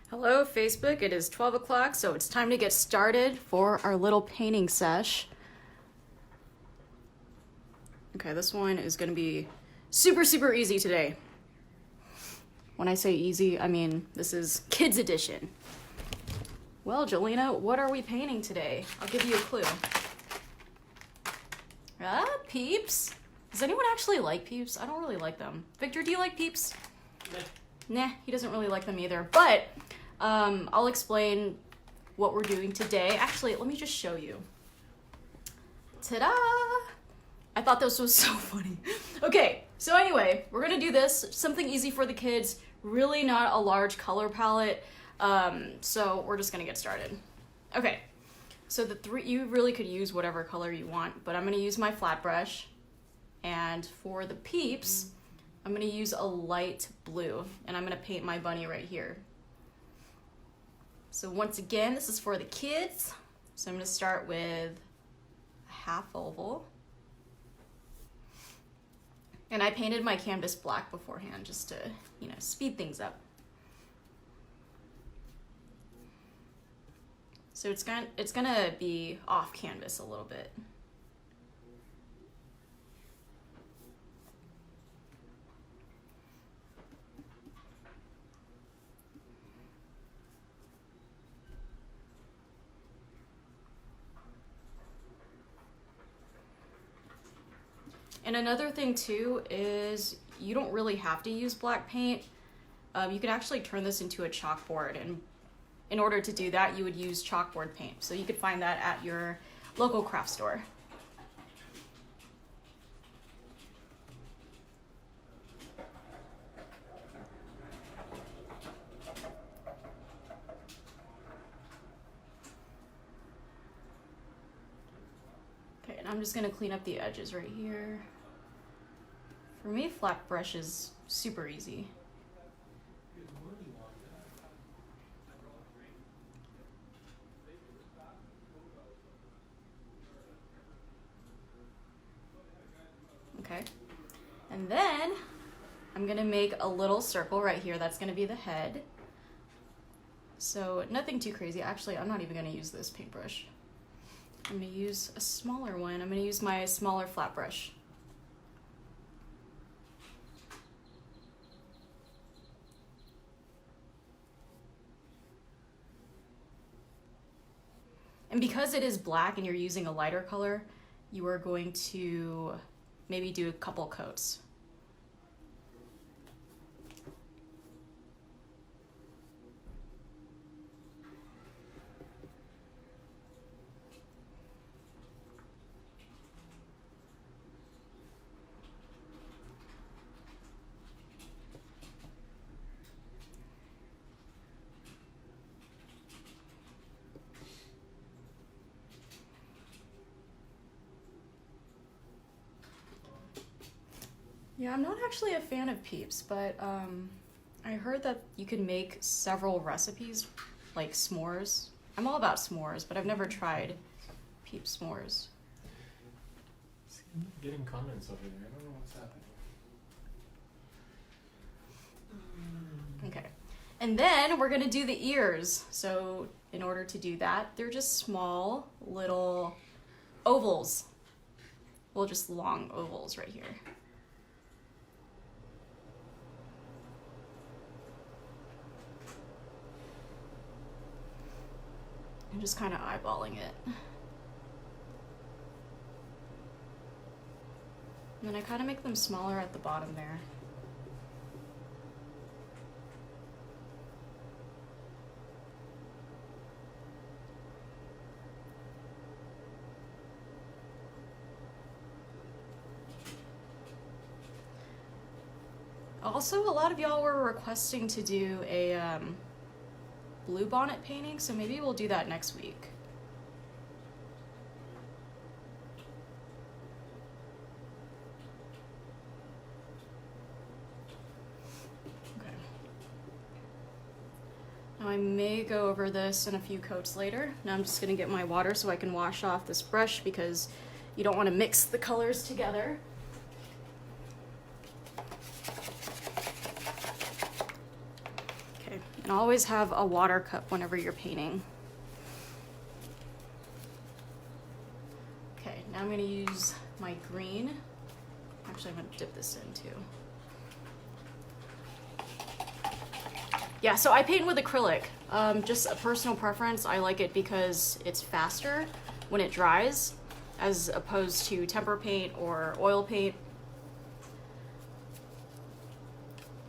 Hello, Facebook. It is 12 o'clock, so it's time to get started for our little painting sesh. Okay, this one is going to be super easy today. When I say easy, I mean this is kids edition. Well, Jolina, what are we painting today? I'll give you a clue. Peeps. Does anyone actually like Peeps? I don't really like them. Victor, do you like Peeps? Nah, he doesn't really like them either. But I'll explain what we're doing today. Actually, let me just show you. Ta-da! I thought this was so funny. Okay, so anyway, we're gonna do this. Something easy for the kids. Really not a large color palette. So we're just gonna get started. Okay, so you really could use whatever color you want, but I'm gonna use my flat brush. And for the Peeps, I'm gonna use a light blue, and I'm gonna paint my bunny right here. So once again, this is for the kids. So I'm gonna start with a half oval. And I painted my canvas black beforehand just to, speed things up. So it's gonna be off canvas a little bit. And another thing too is you don't really have to use black paint. You could actually turn this into a chalkboard, and in order to do that, you would use chalkboard paint. So you could find that at your local craft store. Okay, and I'm just gonna clean up the edges right here. For me, flat brush is super easy. Okay, and then I'm gonna make a little circle right here. That's gonna be the head. So nothing too crazy. Actually, I'm not even gonna use this paintbrush. I'm gonna use a smaller one. I'm gonna use my smaller flat brush. And because it is black and you're using a lighter color, you are going to maybe do a couple coats. Yeah, I'm not actually a fan of Peeps, but I heard that you can make several recipes, like s'mores. I'm all about s'mores, but I've never tried Peeps s'mores. See, I'm not getting comments over there. I don't know what's happening. Okay, and then we're gonna do the ears. So in order to do that, they're just small little ovals. Well, just long ovals right here. I'm just kind of eyeballing it. And then I kind of make them smaller at the bottom there. Also, a lot of y'all were requesting to do a blue bonnet painting, so maybe we'll do that next week. Okay. Now I may go over this in a few coats later. Now I'm just gonna get my water so I can wash off this brush because you don't want to mix the colors together. And always have a water cup whenever you're painting. Okay, now I'm gonna use my green. Actually, I'm gonna dip this in too. Yeah, so I paint with acrylic. Just a personal preference. I like it because it's faster when it dries as opposed to temper paint or oil paint.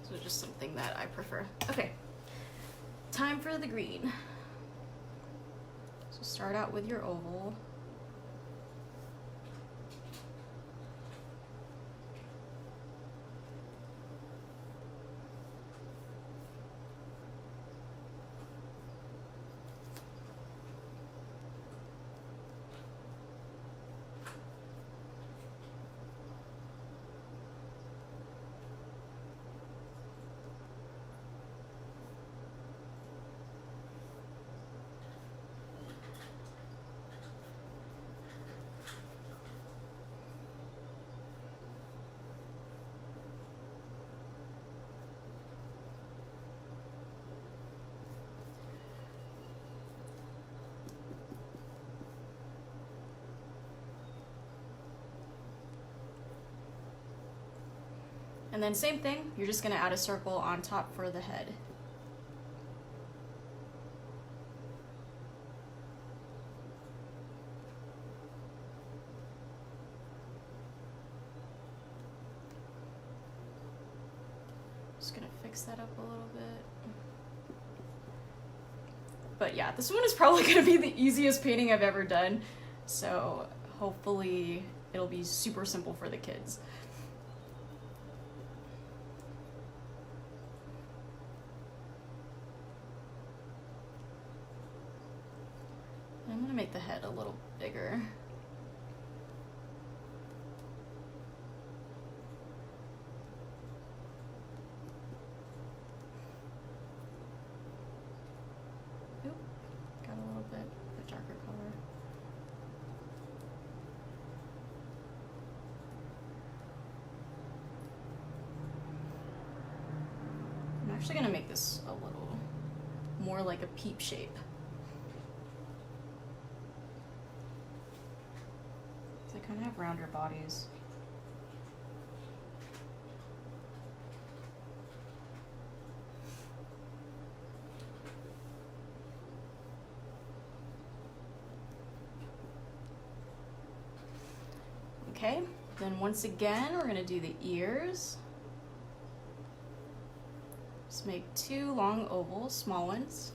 So just something that I prefer. Okay, time for the green. So start out with your oval. And then same thing, you're just gonna add a circle on top for the head. Just gonna fix that up a little bit. But yeah, this one is probably gonna be the easiest painting I've ever done. So hopefully it'll be super simple for the kids. I'm gonna make the head a little bigger. Oop, got a little bit of a darker color. I'm actually gonna make this a little more like a peep shape. They kind of have rounder bodies. Okay, then once again, we're gonna do the ears. Just make 2 long ovals, small ones.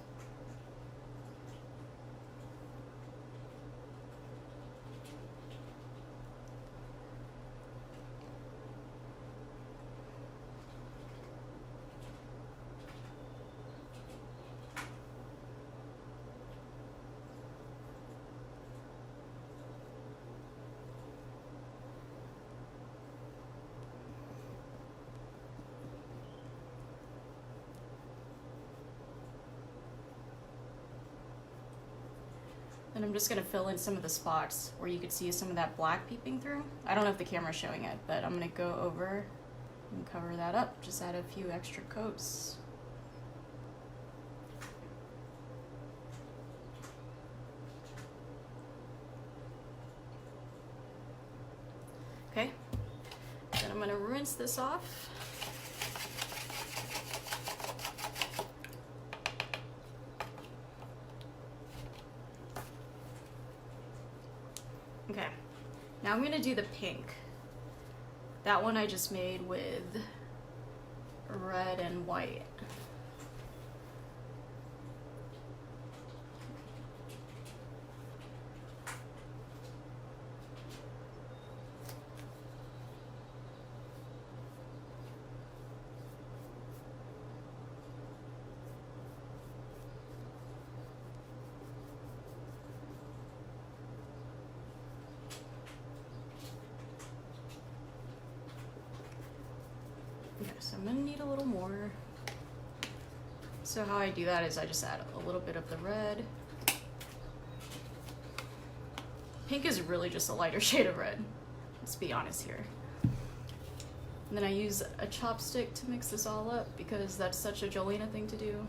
And I'm just gonna fill in some of the spots where you could see some of that black peeping through. I don't know if the camera's showing it, but I'm gonna go over and cover that up. Just add a few extra coats. Okay, then I'm gonna rinse this off. Okay, now I'm gonna do the pink. That one I just made with red and white. Okay, so I'm gonna need a little more. So how I do that is I just add a little bit of the red. Pink is really just a lighter shade of red. Let's be honest here. And then I use a chopstick to mix this all up because that's such a Jolina thing to do.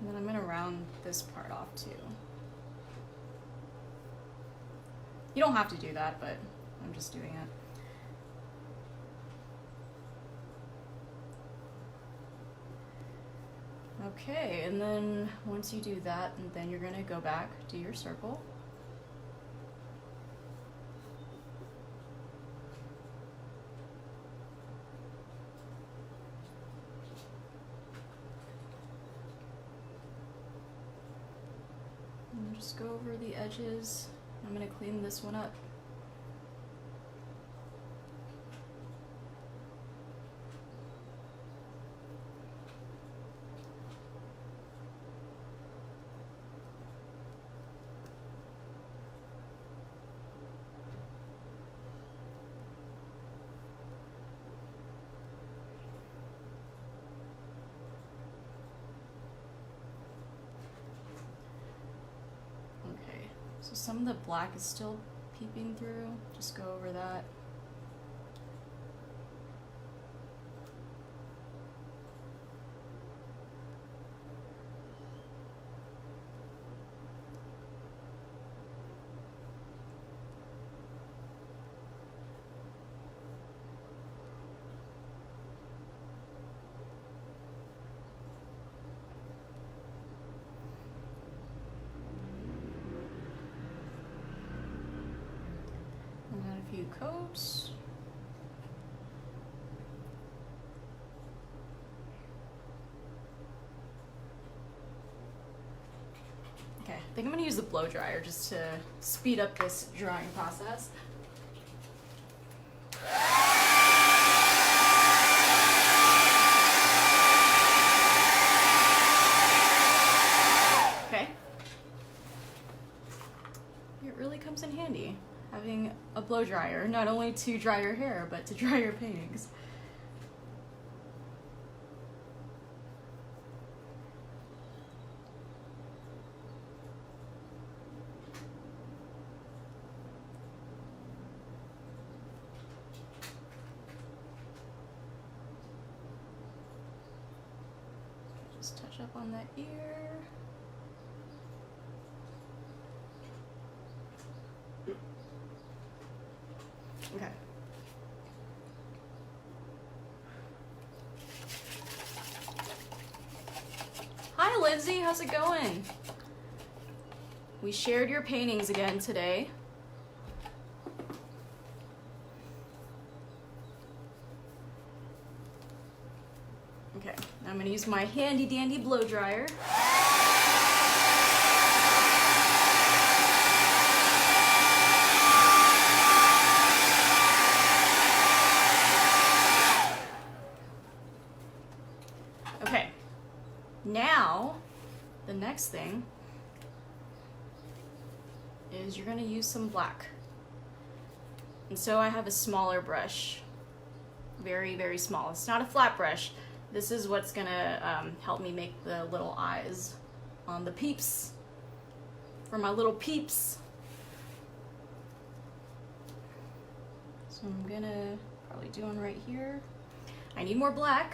And then I'm gonna round this part off too. You don't have to do that, but I'm just doing it. Okay, and then once you do that, then you're gonna go back, do your circle. And just go over the edges. I'm gonna clean this one up. So some of the black is still peeping through. Just go over that. Few coats. Okay, I think I'm gonna use the blow dryer just to speed up this drying process. Okay. It really comes in handy having a blow dryer, not only to dry your hair, but to dry your paintings. Just touch up on that ear. Okay. Hi, Lindsay. How's it going? We shared your paintings again today. Okay, I'm going to use my handy dandy blow dryer. Now, the next thing is you're going to use some black. And so I have a smaller brush, very, very small. It's not a flat brush. This is what's going to help me make the little eyes on the peeps, for my little peeps. So I'm going to probably do one right here. I need more black.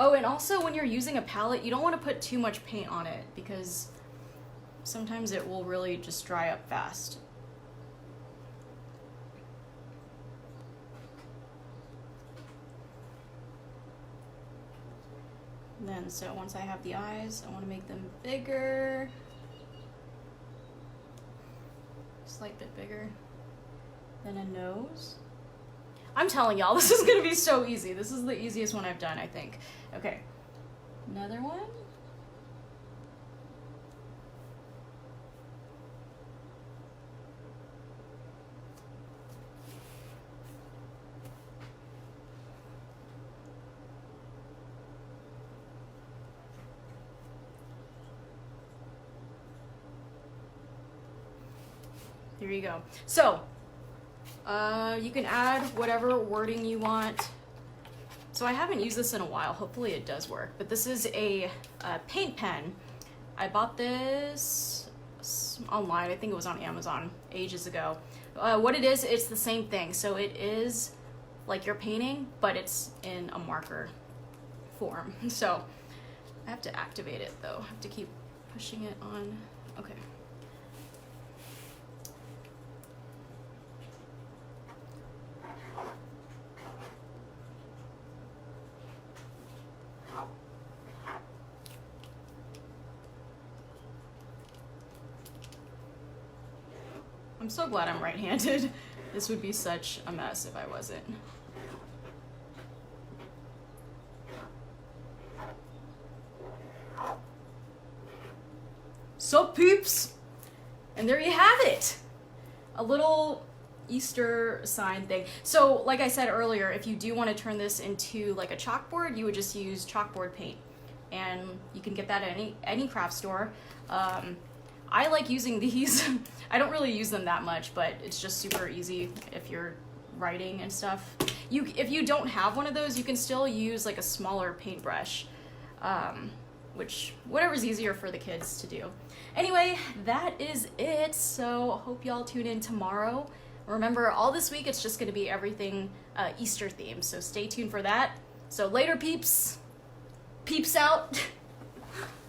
Oh, and also when you're using a palette, you don't want to put too much paint on it because sometimes it will really just dry up fast. And then, so once I have the eyes, I want to make them bigger. A slight bit bigger. Then a nose. I'm telling y'all, this is gonna be so easy. This is the easiest one I've done, I think. Okay, another one. There you go. So, you can add whatever wording you want. So I haven't used this in a while. Hopefully it does work. But this is a paint pen. I bought this online. I think it was on Amazon ages ago. What it is, it's the same thing. So it is like you're painting, but it's in a marker form. So I have to activate it though. I have to keep pushing it on. Okay. I'm so glad I'm right-handed. This would be such a mess if I wasn't. Sup, peeps? And there you have it. A little Easter sign thing. So, like I said earlier, if you do want to turn this into like a chalkboard, you would just use chalkboard paint. And you can get that at any craft store. I like using these. I don't really use them that much, but it's just super easy if you're writing and stuff. If you don't have one of those, you can still use like a smaller paintbrush, which whatever's easier for the kids to do. Anyway, that is it. So hope y'all tune in tomorrow. Remember, all this week it's just going to be everything Easter themed. So stay tuned for that. So later, peeps. Peeps out.